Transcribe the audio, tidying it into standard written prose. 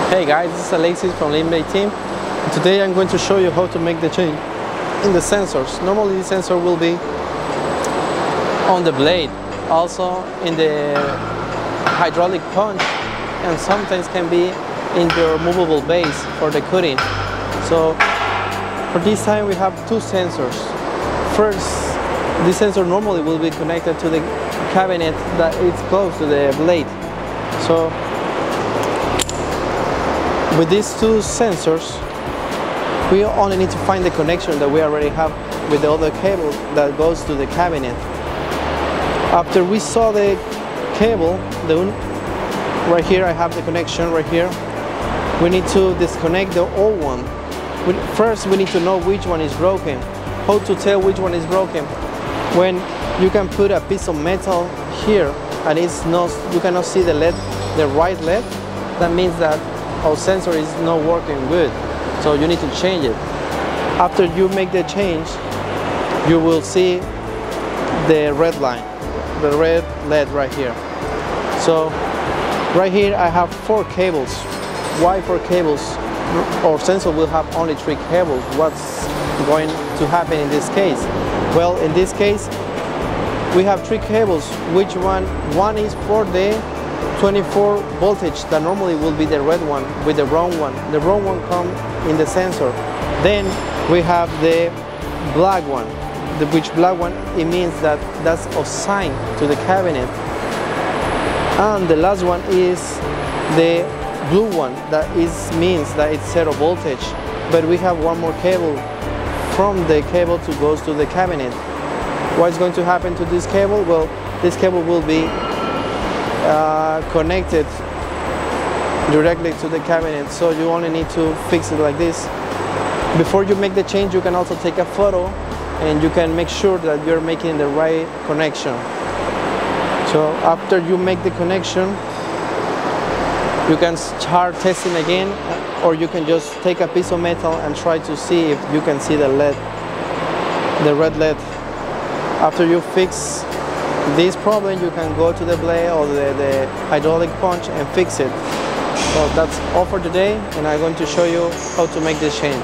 Hey guys, this is Alexis from Linbay team. Today I'm going to show you how to make the change in the sensors. Normally the sensor will be on the blade, also in the hydraulic punch, and sometimes can be in your movable base for the cutting. So for this time we have two sensors. First, this sensor normally will be connected to the cabinet that is close to the blade. So with these two sensors, we only need to find the connection that we already have with the other cable that goes to the cabinet. After we saw the cable, right here I have the connection right here. We need to disconnect the old one. First we need to know which one is broken. How to tell which one is broken? When you can put a piece of metal here and you cannot see the LED, the right LED, that means that our sensor is not working good, so you need to change it. After you make the change, you will see the red line, the red LED right here. So right here I have 4 cables. Why 4 cables? Our sensor will have only 3 cables. What's going to happen in this case? Well, in this case we have 3 cables. Which one? One is for the 24 voltage that normally will be the red one with the wrong one. The wrong one comes in the sensor. Then we have the black one. Which black one? It means that that's assigned to the cabinet. And the last one is the blue one. That means that it's 0 voltage. But we have one more cable from the cable to goes to the cabinet. What's going to happen to this cable? Well, this cable will be connected directly to the cabinet, so you only need to fix it like this. Before you make the change, you can also take a photo and you can make sure that you're making the right connection. So after you make the connection, you can start testing again, or you can just take a piece of metal and try to see if you can see the LED, the red LED. After you fix this problem, you can go to the blade or the hydraulic punch and fix it. So that's all for today, and I'm going to show you how to make this change.